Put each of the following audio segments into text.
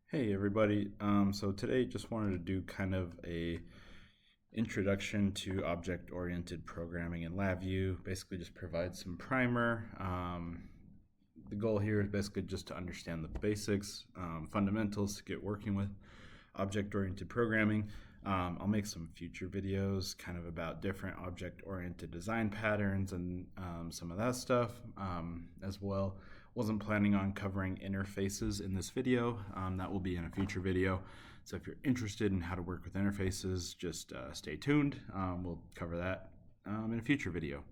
Hey everybody, so today just wanted to do kind of a introduction to object-oriented programming in LabVIEW, basically just provide some primer. The goal here is basically just to understand the basics, fundamentals to get working with object-oriented programming. I'll make some future videos kind of about different object-oriented design patterns and some of that stuff as well. Wasn't planning on covering interfaces in this video. That will be in a future video. So if you're interested in how to work with interfaces, just stay tuned. We'll cover that in a future video.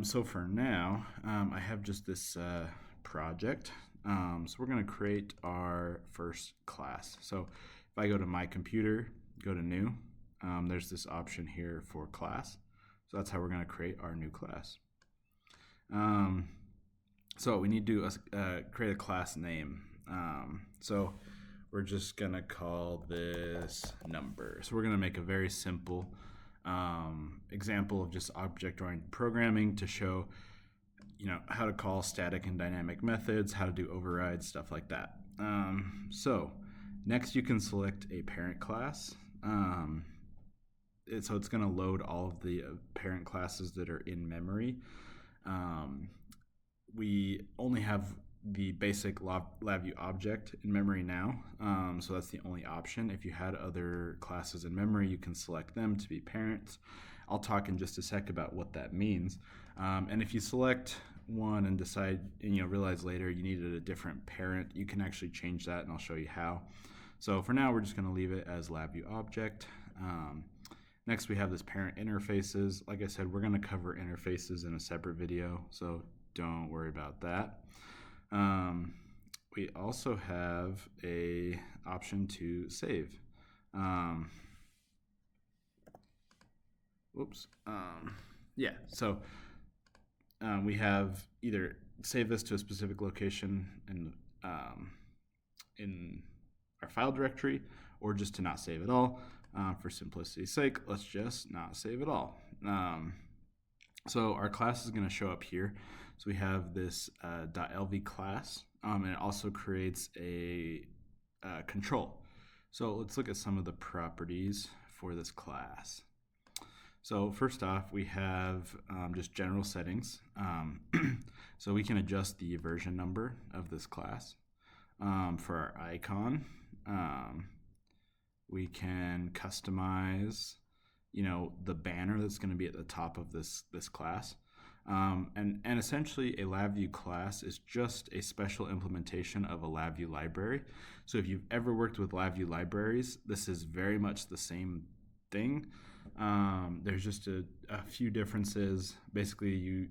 So for now, I have just this project. So we're going to create our first class. So if I go to my computer, go to new, there's this option here for class. So that's how we're going to create our new class. So we need to create a class name. So we're just going to call this number. So we're going to make a very simple example of just object-oriented programming to show how to call static and dynamic methods, how to do overrides, stuff like that. So next you can select a parent class. So it's going to load all of the parent classes that are in memory. We only have the basic LabVIEW object in memory now, so that's the only option. If you had other classes in memory, you can select them to be parents. I'll talk in just a sec about what that means. And if you select one and decide, realize later you needed a different parent, you can actually change that, and I'll show you how. So for now, we're just going to leave it as LabVIEW object. Next, we have this parent interfaces. Like I said, we're going to cover interfaces in a separate video, so don't worry about that. We also have a option to save. So we have either save this to a specific location in our file directory, or just to not save at all. For simplicity's sake, let's just not save at all. So our class is going to show up here. So we have this .lv class, and it also creates a control. So let's look at some of the properties for this class. So first off, we have just general settings. So we can adjust the version number of this class. For our icon, we can customize the banner that's going to be at the top of this class. And essentially a LabVIEW class is just a special implementation of a LabVIEW library. So if you've ever worked with LabVIEW libraries, this is very much the same thing. There's just a few differences. Basically,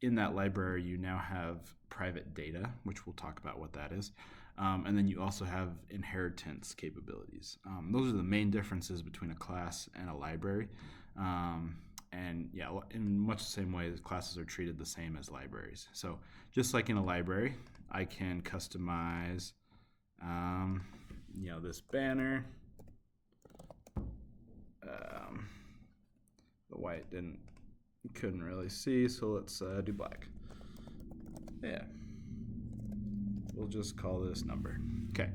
in that library, you now have private data, which we'll talk about what that is. And then you also have inheritance capabilities. Those are the main differences between a class and a library. And yeah, in much the same way, the classes are treated the same as libraries. So just like in a library, I can customize, this banner. The white couldn't really see, so let's do black. Yeah. We'll just call this number. Okay.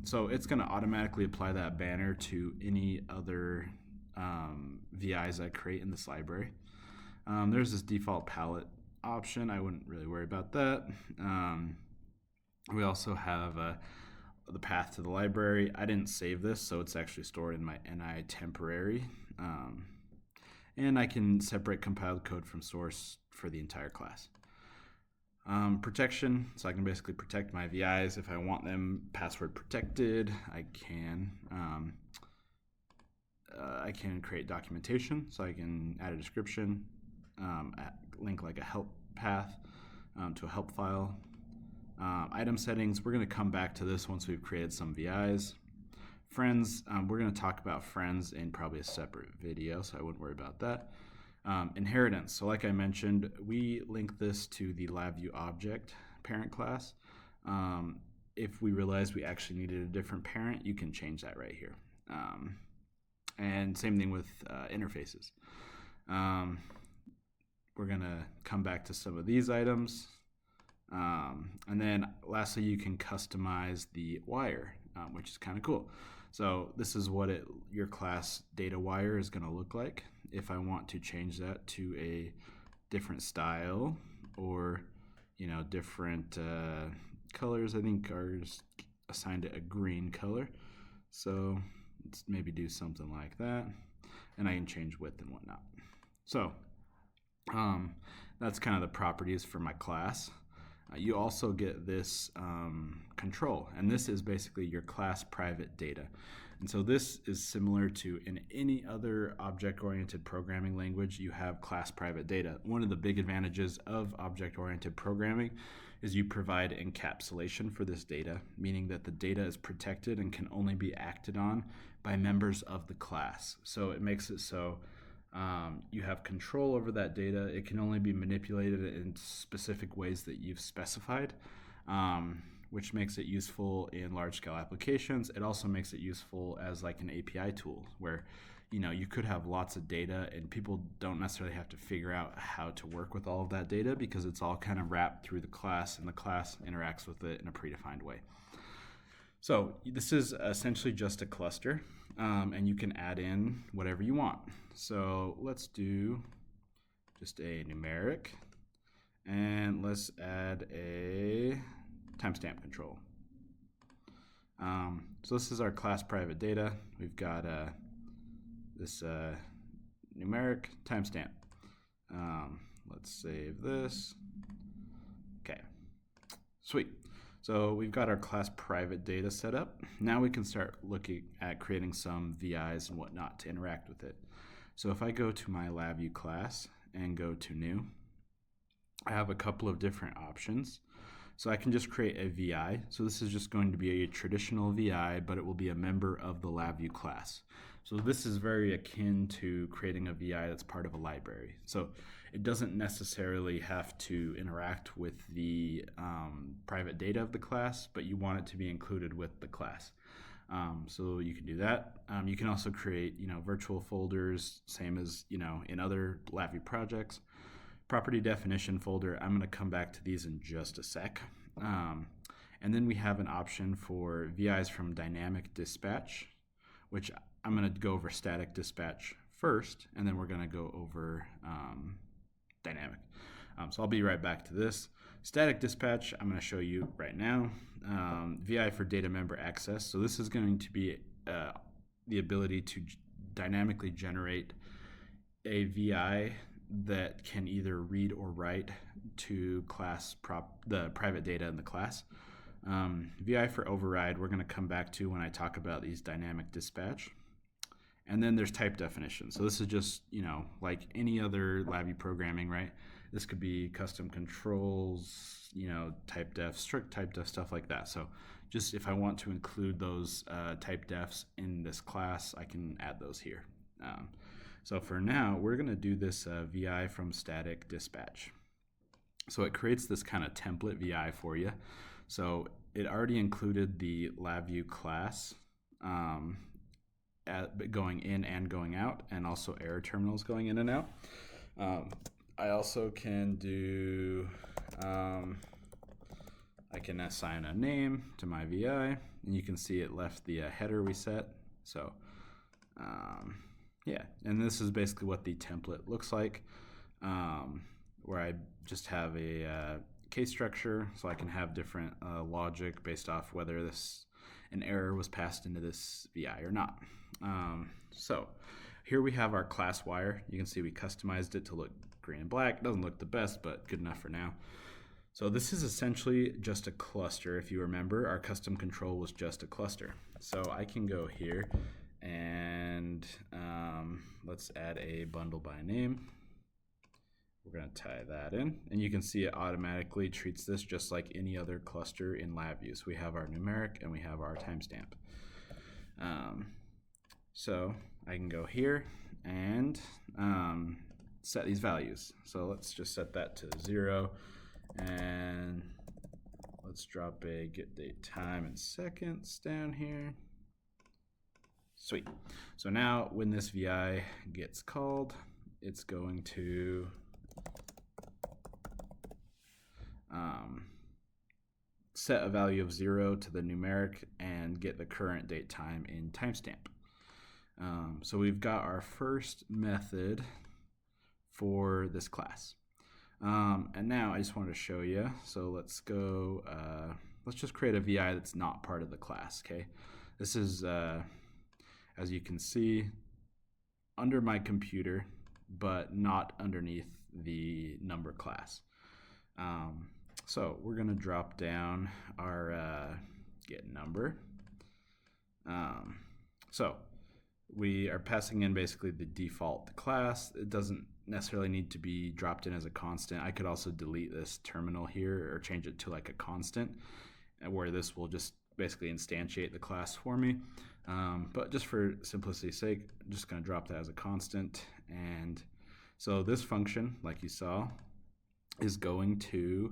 So it's going to automatically apply that banner to any other VIs I create in this library. There's this default palette option. I wouldn't really worry about that. We also have the path to the library. I didn't save this, so it's actually stored in my NI temporary. And I can separate compiled code from source for the entire class. Protection, so I can basically protect my VIs. If I want them password protected, I can create documentation, so I can add a description, link like a help path to a help file. Item settings, we're going to come back to this once we've created some VIs. Friends, we're going to talk about friends in probably a separate video, so I wouldn't worry about that. Inheritance, so like I mentioned, we link this to the LabVIEW object parent class. If we realize we actually needed a different parent, you can change that right here. And same thing with interfaces. we're gonna come back to some of these items. And then lastly, you can customize the wire, which is kind of cool. So this is what your class data wire is going to look like. If I want to change that to a different style or different colors, I think ours assigned it a green color. So let's maybe do something like that, and I can change width and whatnot. So that's kind of the properties for my class. You also get this control, and this is basically your class private data. And so this is similar to in any other object-oriented programming language, you have class private data. One of the big advantages of object-oriented programming is you provide encapsulation for this data, meaning that the data is protected and can only be acted on by members of the class. So it makes it so you have control over that data. It can only be manipulated in specific ways that you've specified, which makes it useful in large-scale applications. It also makes it useful as like an API tool where you could have lots of data and people don't necessarily have to figure out how to work with all of that data because it's all kind of wrapped through the class and the class interacts with it in a predefined way. So this is essentially just a cluster, and you can add in whatever you want. So let's do just a numeric, and let's add a timestamp control. So this is our class private data. We've got this numeric timestamp. Let's save this. Okay, sweet. So we've got our class private data set up. Now we can start looking at creating some VIs and whatnot to interact with it. So if I go to my LabVIEW class and go to new, I have a couple of different options. So I can just create a VI. So this is just going to be a traditional VI, but it will be a member of the LabVIEW class. So this is very akin to creating a VI that's part of a library. So it doesn't necessarily have to interact with the private data of the class, but you want it to be included with the class. So you can do that. You can also create, virtual folders, same as, in other LabVIEW projects. Property definition folder, I'm going to come back to these in just a sec. And then we have an option for VIs from dynamic dispatch, which I'm going to go over static dispatch first, and then we're going to go over dynamic. So I'll be right back to this. Static dispatch, I'm going to show you right now. VI for data member access. So this is going to be the ability to dynamically generate a VI that can either read or write to the private data in the class. VI for override, we're going to come back to when I talk about these dynamic dispatch. And then there's type definition. So this is just, like any other LabVIEW programming, right? This could be custom controls, type def, strict type def, stuff like that. So just if I want to include those type defs in this class, I can add those here. So for now, we're going to do this VI from static dispatch. So it creates this kind of template VI for you. So it already included the LabVIEW class going in and going out, and also error terminals going in and out. I also can do, I can assign a name to my VI, and you can see it left the header we set. So yeah, and this is basically what the template looks like, where I just have a case structure, so I can have different logic based off whether an error was passed into this VI or not. So here we have our class wire. You can see we customized it to look green and black. It doesn't look the best, but good enough for now. So this is essentially just a cluster. If you remember, our custom control was just a cluster. So I can go here and let's add a bundle by name. We're going to tie that in, and you can see it automatically treats this just like any other cluster in LabVIEW. So we have our numeric and we have our timestamp. So I can go here and set these values. So let's just set that to 0, and let's drop a get date time in seconds down here. Sweet. So now when this VI gets called, it's going to set a value of 0 to the numeric and get the current date time in timestamp. So we've got our first method for this class. And now I just wanted to show you. So let's go, let's just create a VI that's not part of the class, okay? This is, as you can see, under my computer, but not underneath the number class. So we're going to drop down our get number. So we are passing in basically the default class. It doesn't necessarily need to be dropped in as a constant. I could also delete this terminal here or change it to like a constant, where this will just basically instantiate the class for me. But just for simplicity's sake, I'm just going to drop that as a constant. And so this function, like you saw, is going to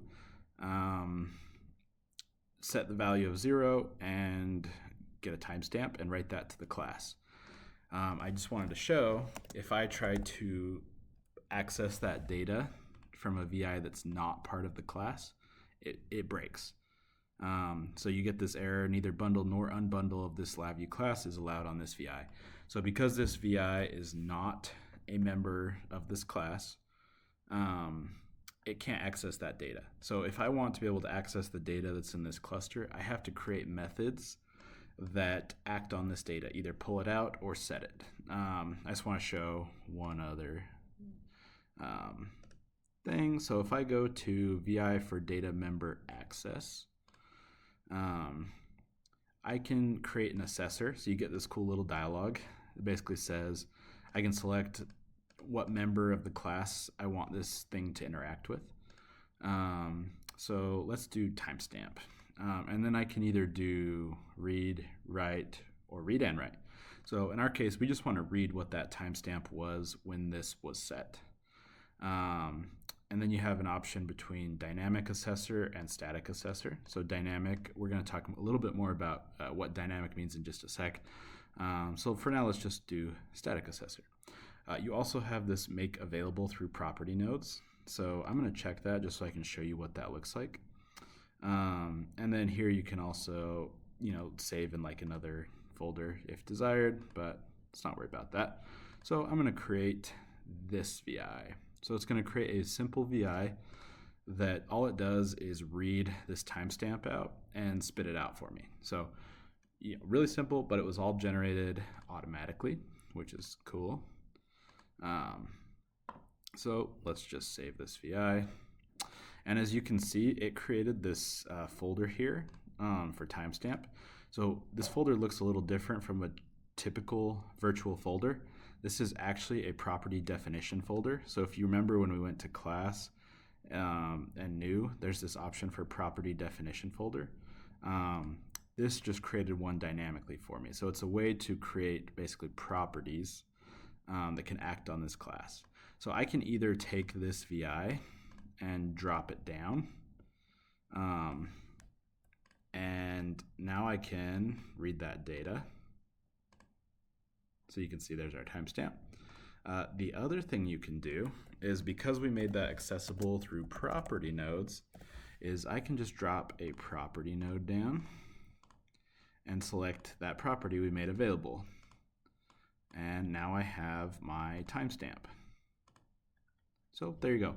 set the value of 0 and get a timestamp and write that to the class. I just wanted to show if I try to access that data from a VI that's not part of the class, it breaks. So you get this error, neither bundle nor unbundle of this LabVIEW class is allowed on this VI. So because this VI is not a member of this class, it can't access that data. So if I want to be able to access the data that's in this cluster, I have to create methods that act on this data, either pull it out or set it. I just want to show one other thing. So if I go to VI for data member access, I can create an accessor. So you get this cool little dialog. It basically says I can select what member of the class I want this thing to interact with. So let's do timestamp. And then I can either do read, write, or read and write. So in our case, we just want to read what that timestamp was when this was set. And then you have an option between dynamic accessor and static accessor. So dynamic, we're going to talk a little bit more about what dynamic means in just a sec. So for now, let's just do static accessor. You also have this make available through property nodes. So I'm going to check that just so I can show you what that looks like. And then here you can also, save in like another folder if desired, but let's not worry about that. So I'm going to create this VI. So it's going to create a simple VI that all it does is read this timestamp out and spit it out for me. So really simple, but it was all generated automatically, which is cool. So let's just save this VI. And as you can see, it created this folder here for timestamp. So this folder looks a little different from a typical virtual folder. This is actually a property definition folder. So if you remember when we went to class and new, there's this option for property definition folder. This just created one dynamically for me. So it's a way to create basically properties that can act on this class. So I can either take this VI and drop it down. And now I can read that data. So you can see there's our timestamp. The other thing you can do is, because we made that accessible through property nodes, is I can just drop a property node down and select that property we made available. And now I have my timestamp. So there you go.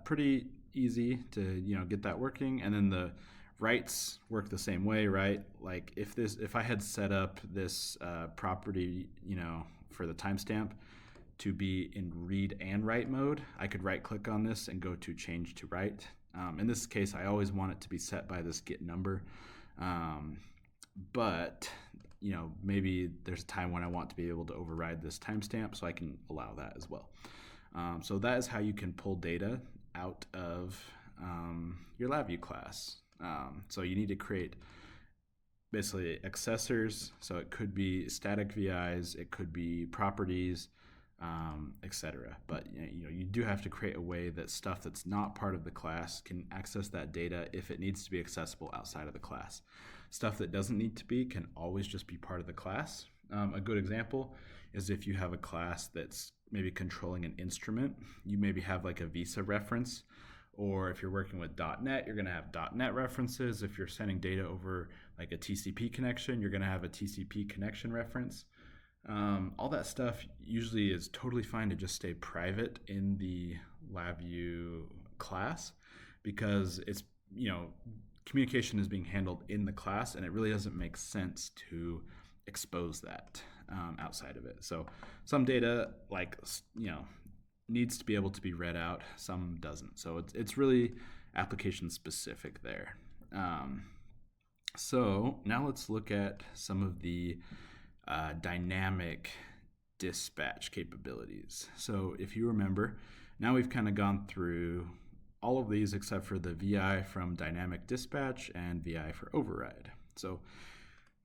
Pretty easy to get that working. And then the writes work the same way, right? Like if I had set up this property for the timestamp to be in read and write mode, I could right click on this and go to change to write. In this case, I always want it to be set by this get number, but maybe there's a time when I want to be able to override this timestamp, so I can allow that as well. So that is how you can pull data out of your LabVIEW class. So you need to create basically accessors. So it could be static VIs, it could be properties, etc. But you do have to create a way that stuff that's not part of the class can access that data if it needs to be accessible outside of the class. Stuff that doesn't need to be can always just be part of the class. A good example is if you have a class that's maybe controlling an instrument, you maybe have like a Visa reference, or if you're working with .NET, you're going to have .NET references. If you're sending data over like a TCP connection, you're going to have a TCP connection reference. All that stuff usually is totally fine to just stay private in the LabVIEW class, because it's, communication is being handled in the class, and it really doesn't make sense to expose that outside of it. So some data, like, needs to be able to be read out, some doesn't. So it's really application specific there. So now let's look at some of the dynamic dispatch capabilities. So if you remember, now we've kind of gone through all of these except for the VI from dynamic dispatch and VI for override. So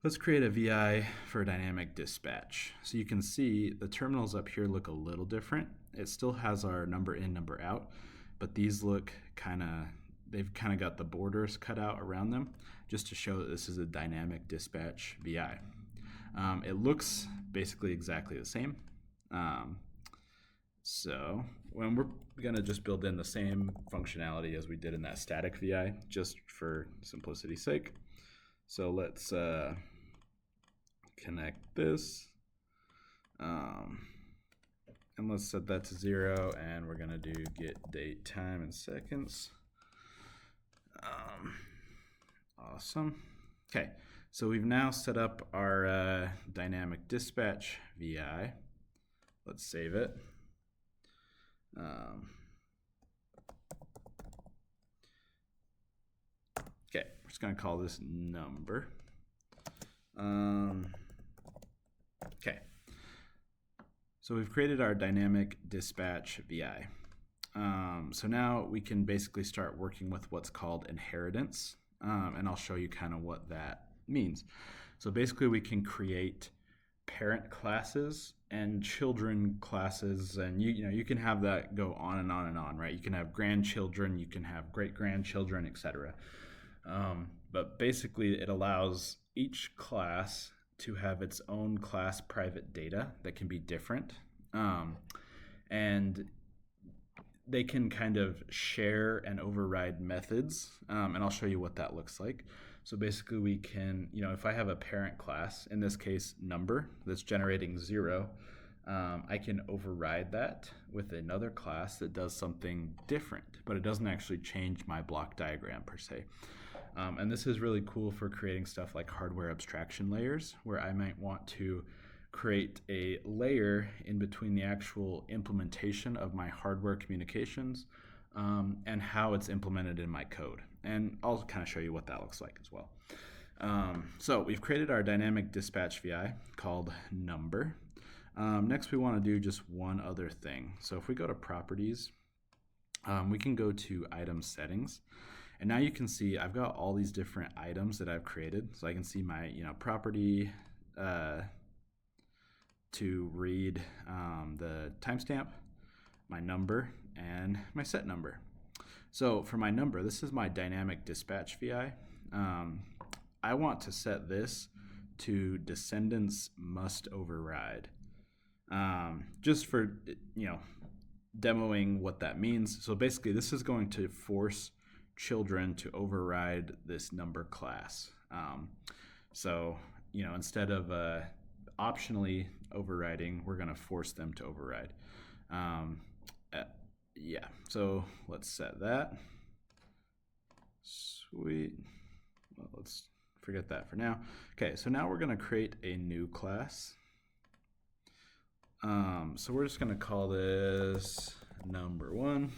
let's create a VI for dynamic dispatch. So you can see the terminals up here look a little different. It still has our number in, number out, but these look they've kind of got the borders cut out around them just to show that this is a dynamic dispatch VI. It looks basically exactly the same. So when we're gonna just build in the same functionality as we did in that static VI, just for simplicity's sake. So let's connect this, and let's set that to 0, and we're gonna do get date, time, and seconds. Awesome. Okay, so we've now set up our dynamic dispatch VI. Let's save it. Okay, we're just gonna call this number. Okay, so we've created our dynamic dispatch VI. So now we can basically start working with what's called inheritance, and I'll show you kind of what that means. So basically we can create parent classes and children classes, and you can have that go on and on and on, right? You can have grandchildren, you can have great-grandchildren, etc. But basically it allows each class to have its own class private data that can be different, and they can kind of share and override methods, and I'll show you what that looks like. So basically we can, if I have a parent class, in this case number, that's generating 0, I can override that with another class that does something different, but it doesn't actually change my block diagram per se. And this is really cool for creating stuff like hardware abstraction layers, where I might want to create a layer in between the actual implementation of my hardware communications and how it's implemented in my code. And I'll kind of show you what that looks like as well. So we've created our dynamic dispatch VI called number. Next we want to do just one other thing. So if we go to properties, we can go to item settings. And now you can see I've got all these different items that I've created. So I can see my property to read the timestamp, my number, and my set number. So for my number, this is my dynamic dispatch VI. I want to set this to descendants must override. Just for demoing what that means. So basically this is going to force children to override this number class. So instead of optionally overriding, we're going to force them to override. Yeah, so let's set that. Sweet. Well, let's forget that for now. Okay, so now we're going to create a new class. So we're just going to call this number 1.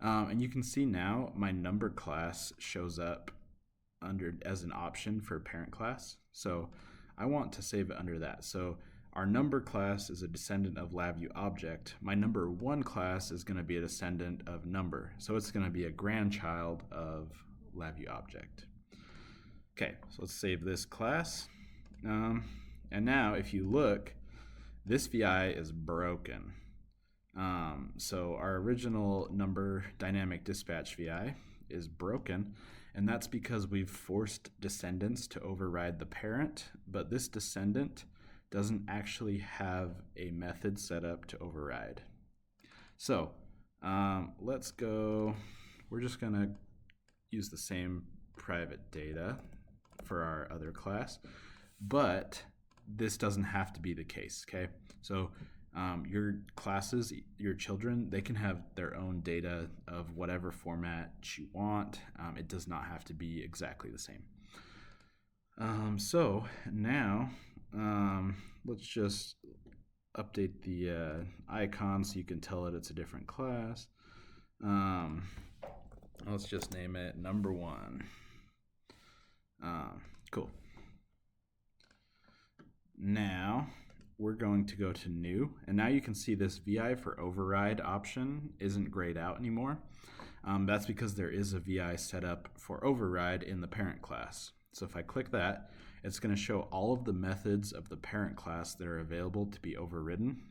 And you can see now my number class shows up as an option for parent class. So I want to save it under that. So our number class is a descendant of LabVIEW object. My number 1 class is going to be a descendant of number. So it's going to be a grandchild of LabVIEW object. Okay, so let's save this class. And now if you look, this VI is broken. So our original number dynamic dispatch VI is broken, and that's because we've forced descendants to override the parent, but this descendant doesn't actually have a method set up to override. So let's go, we're just gonna use the same private data for our other class, but this doesn't have to be the case, okay? So your classes, your children, they can have their own data of whatever format you want. It does not have to be exactly the same. So now let's just update the icon so you can tell it it's a different class. Let's just name it number 1. Cool. Now we're going to go to new, and now you can see this VI for override option isn't grayed out anymore. That's because there is a VI set up for override in the parent class. So if I click that, it's going to show all of the methods of the parent class that are available to be overridden.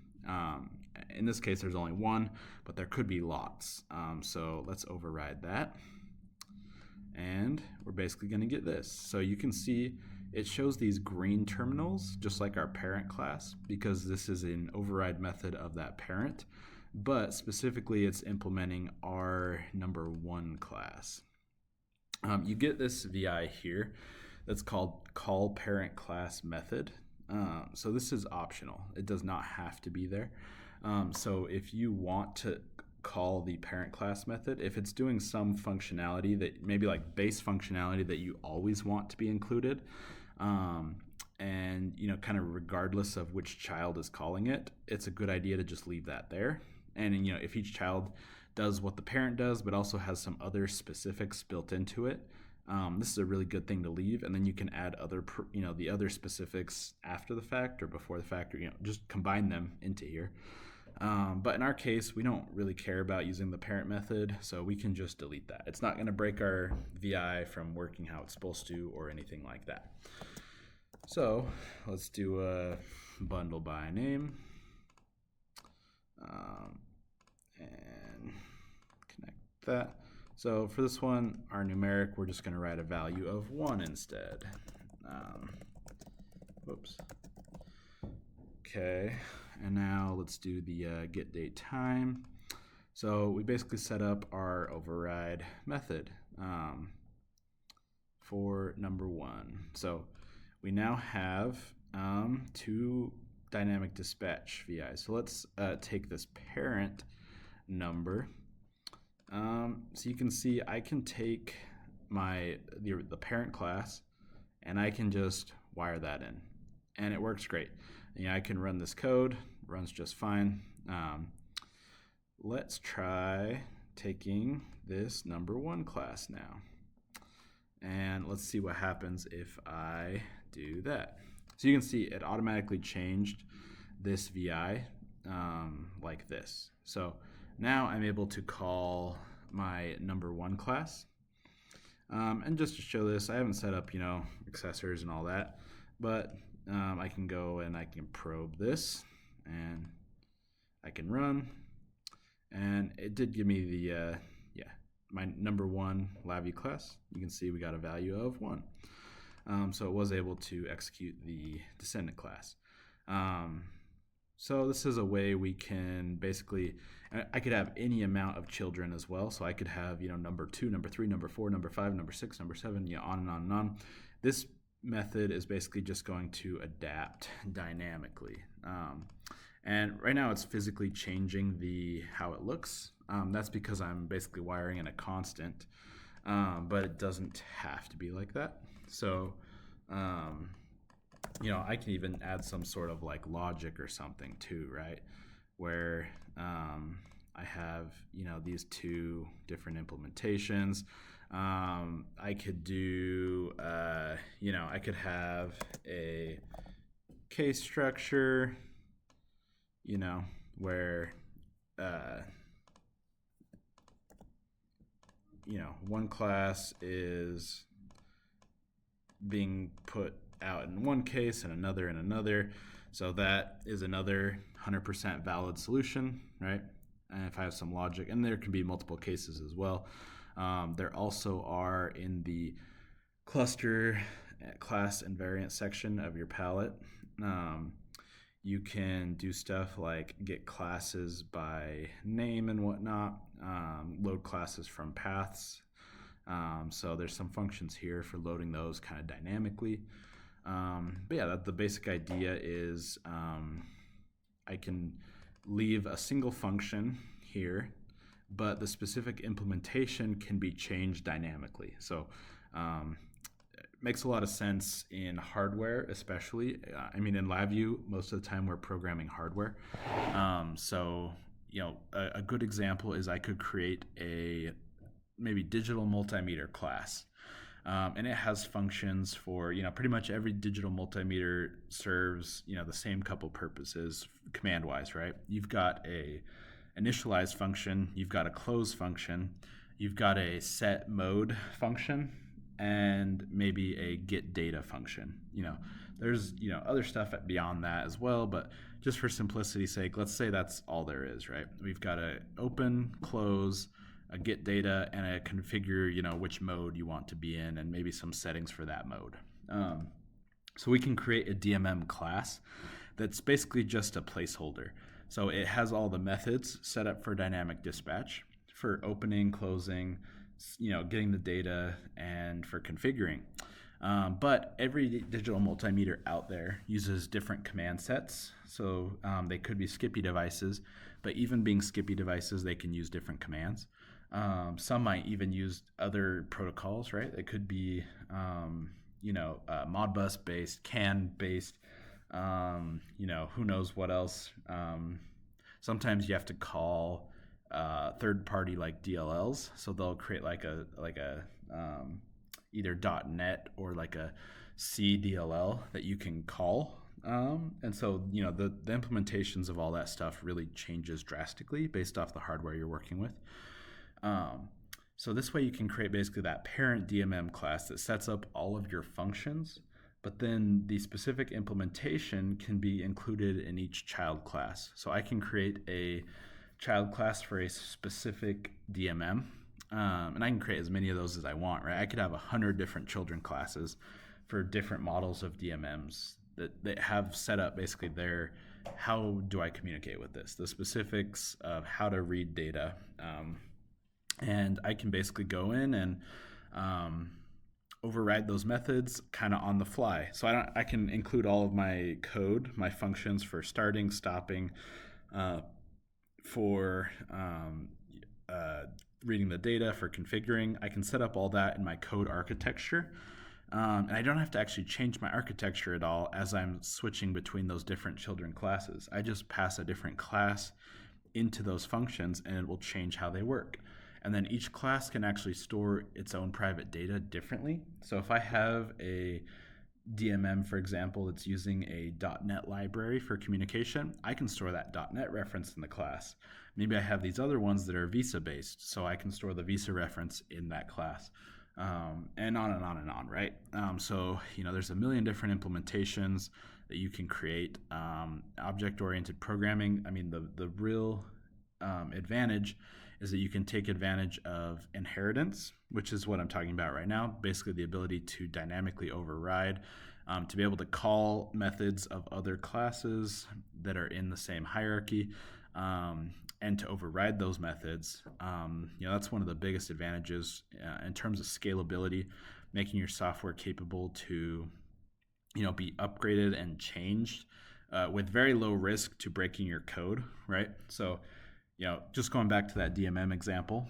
In this case, there's only one, but there could be lots. So let's override that. And we're basically going to get this. So you can see it shows these green terminals, just like our parent class, because this is an override method of that parent. But specifically, it's implementing our number 1 class. You get this VI here that's called call parent class method. So this is optional. It does not have to be there. So if you want to call the parent class method, if it's doing some functionality that maybe like base functionality that you always want to be included, and kind of regardless of which child is calling it, it's a good idea to just leave that there. And if each child does what the parent does but also has some other specifics built into it, this is a really good thing to leave. And then you can add other the other specifics after the fact or before the fact, or just combine them into here. But in our case, we don't really care about using the parent method, so we can just delete that. It's not going to break our VI from working how it's supposed to or anything like that. So let's do a bundle by name and connect that. So for this one, our numeric, we're just going to write a value of 1 instead. Whoops. Okay, and now let's do the get date time. So we basically set up our override method for number 1. So we now have 2 dynamic dispatch VIs. So let's take this parent number. So you can see I can take the parent class and I can just wire that in, and it works great. I can run this code, runs just fine. Let's try taking this number 1 class now, and let's see what happens if I do that. So you can see it automatically changed this VI like this. So now I'm able to call my number 1 class. And just to show this, I haven't set up, accessors and all that, but I can go and I can probe this and I can run, and it did give me the, my number 1 LabVIEW class. You can see we got a value of 1. So it was able to execute the descendant class. So this is a way we can basically, I could have any amount of children as well. So I could have, number 2, number 3, number 4, number 5, number 6, number 7, on and on and on. This method is basically just going to adapt dynamically. And right now it's physically changing how it looks. That's because I'm basically wiring in a constant, but it doesn't have to be like that. So, I can even add some sort of like logic or something too, right? Where I have, these 2 different implementations. I could do, I could have a case structure, where, one class is being put out in one case and another in another. So that is another 100% valid solution, right? And if I have some logic, and there can be multiple cases as well. There also are in the cluster class and variant section of your palette. You can do stuff like get classes by name and whatnot, load classes from paths. So there's some functions here for loading those kind of dynamically. But yeah, the basic idea is I can leave a single function here, but the specific implementation can be changed dynamically. So it makes a lot of sense in hardware, especially. I mean, in LabVIEW, most of the time we're programming hardware. So a good example is I could create a maybe digital multimeter class. And it has functions for pretty much every digital multimeter serves the same couple purposes command wise, right? You've got a initialize function, you've got a close function, you've got a set mode function, and maybe a get data function. There's other stuff beyond that as well, but just for simplicity's sake, let's say that's all there is, right? We've got a open, close, a get data, and a configure, which mode you want to be in, and maybe some settings for that mode. So we can create a DMM class that's basically just a placeholder. So it has all the methods set up for dynamic dispatch, for opening, closing, getting the data, and for configuring. But every digital multimeter out there uses different command sets. So they could be Skippy devices, but even being Skippy devices, they can use different commands. Some might even use other protocols, right? It could be, Modbus based, CAN based, who knows what else. Sometimes you have to call third party like DLLs, so they'll create like a either .NET or like a C DLL that you can call. And so the implementations of all that stuff really changes drastically based off the hardware you're working with. So this way you can create basically that parent DMM class that sets up all of your functions, but then the specific implementation can be included in each child class. So I can create a child class for a specific DMM, and I can create as many of those as I want, right? I could have 100 different children classes for different models of DMMs that have set up basically their how do I communicate with this, the specifics of how to read data. And I can basically go in and override those methods kind of on the fly. So I can include all of my code, my functions for starting, stopping, for reading the data, for configuring. I can set up all that in my code architecture. And I don't have to actually change my architecture at all as I'm switching between those different children classes. I just pass a different class into those functions and it will change how they work. And then each class can actually store its own private data differently. So if I have a DMM, for example, that's using a .NET library for communication, I can store that .NET reference in the class. Maybe I have these other ones that are Visa based, so I can store the Visa reference in that class. And on and on and on, right? So there's a million different implementations that you can create. Object-oriented programming, I mean, the real advantage is that you can take advantage of inheritance, which is what I'm talking about right now. Basically the ability to dynamically override, to be able to call methods of other classes that are in the same hierarchy, and to override those methods. That's one of the biggest advantages in terms of scalability, making your software capable to be upgraded and changed with very low risk to breaking your code, right? So just going back to that DMM example,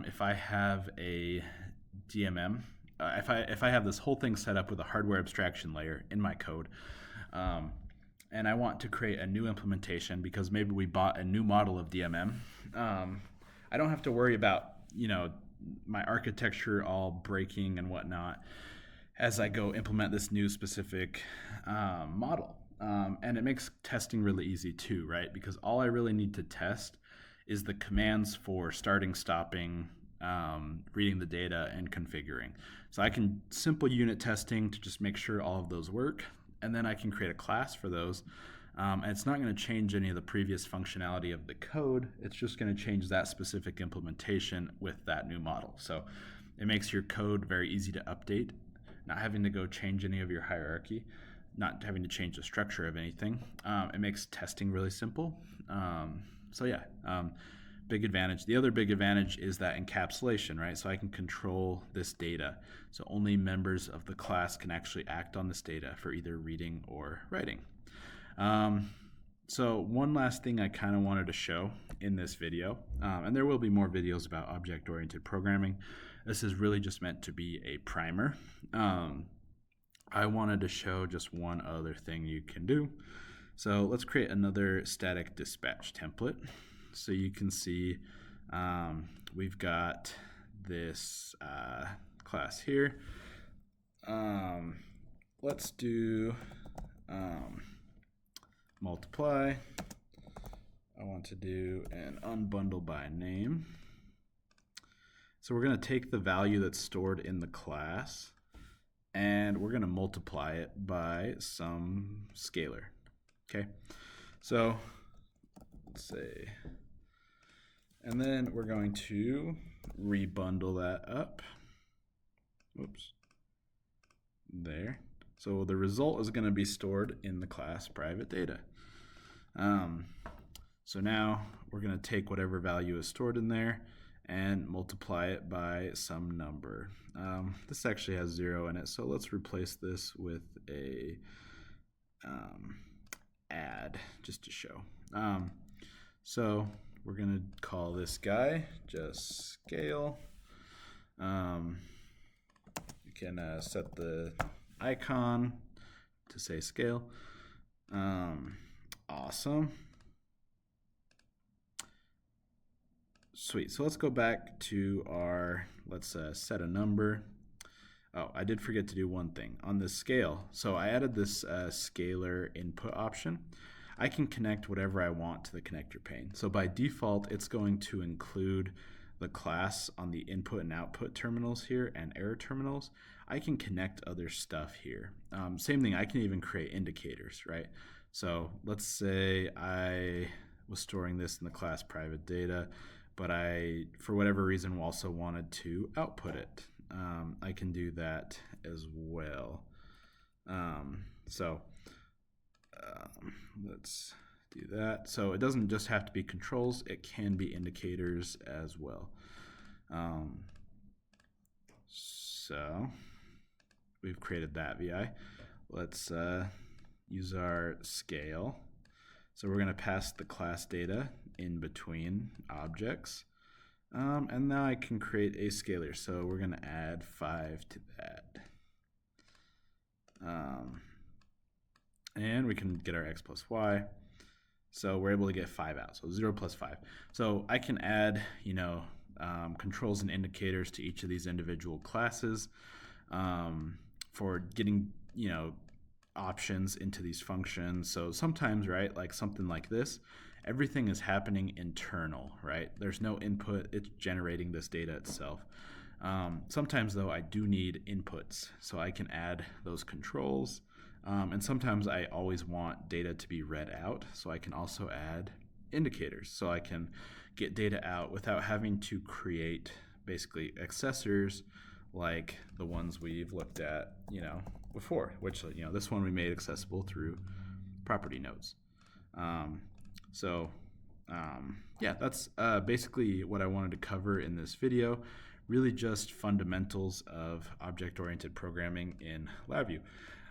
if I have a DMM, if I have this whole thing set up with a hardware abstraction layer in my code, and I want to create a new implementation because maybe we bought a new model of DMM, I don't have to worry about my architecture all breaking and whatnot as I go implement this new specific model. And it makes testing really easy too, right? Because all I really need to test is the commands for starting, stopping, reading the data, and configuring. So I can simple unit testing to just make sure all of those work, and then I can create a class for those. And it's not going to change any of the previous functionality of the code. It's just going to change that specific implementation with that new model. So it makes your code very easy to update, not having to go change any of your hierarchy. not having to change the structure of anything. It makes testing really simple. So yeah, big advantage. The other big advantage is that encapsulation, right? So I can control this data. So only members of the class can actually act on this data for either reading or writing. So one last thing I kind of wanted to show in this video, and there will be more videos about object-oriented programming. This is really just meant to be a primer. I wanted to show just one other thing you can do. So let's create another static dispatch template. So you can see we've got this class here. Let's do multiply. I want to do an unbundle by name. So we're going to take the value that's stored in the class and we're going to multiply it by some scalar. Okay, so let's say, and then we're going to rebundle that up. Oops, there. So the result is going to be stored in the class private data. So now we're going to take whatever value is stored in there and multiply it by some number. This actually has 0 in it, so let's replace this with a add just to show. So we're going to call this guy just scale. You can set the icon to say scale. Awesome. Sweet. So let's go back to our, let's set a number. Oh, I did forget to do one thing on this scale. So I added this scalar input option. I can connect whatever I want to the connector pane. So by default, it's going to include the class on the input and output terminals here and error terminals. I can connect other stuff here. Same thing, I can even create indicators, right? So let's say I was storing this in the class private data, but I, for whatever reason, also wanted to output it. I can do that as well. Let's do that. So it doesn't just have to be controls, it can be indicators as well. So we've created that VI. Let's use our scale. So we're going to pass the class data in between objects. And now I can create a scalar. So we're going to add 5 to that. And we can get our x plus y. So we're able to get 5 out. So 0 plus 5. So I can add, controls and indicators to each of these individual classes for getting, options into these functions. So sometimes, right, like something like this, everything is happening internal, right? There's no input, it's generating this data itself. Sometimes though, I do need inputs, so I can add those controls. And sometimes I always want data to be read out, so I can also add indicators. So I can get data out without having to create basically accessors like the ones we've looked at, before, which, this one we made accessible through property nodes. Yeah, that's basically what I wanted to cover in this video. Really just fundamentals of object-oriented programming in LabVIEW.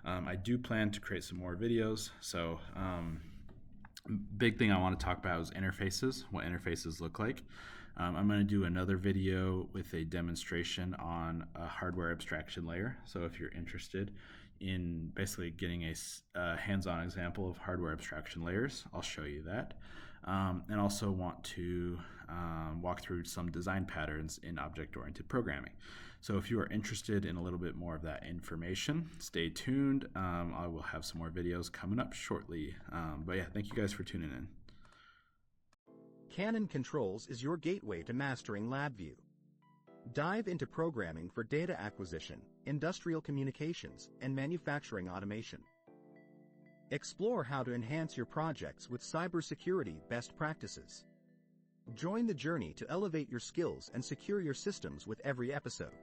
I do plan to create some more videos. So big thing I want to talk about is interfaces, what interfaces look like. I'm going to do another video with a demonstration on a hardware abstraction layer. So if you're interested in basically getting a hands-on example of hardware abstraction layers, I'll show you that. And also want to walk through some design patterns in object-oriented programming. So if you are interested in a little bit more of that information, stay tuned. I will have some more videos coming up shortly. But yeah, thank you guys for tuning in. Canon Controls is your gateway to mastering LabVIEW. Dive into programming for data acquisition, industrial communications, and manufacturing automation. Explore how to enhance your projects with cybersecurity best practices. Join the journey to elevate your skills and secure your systems with every episode.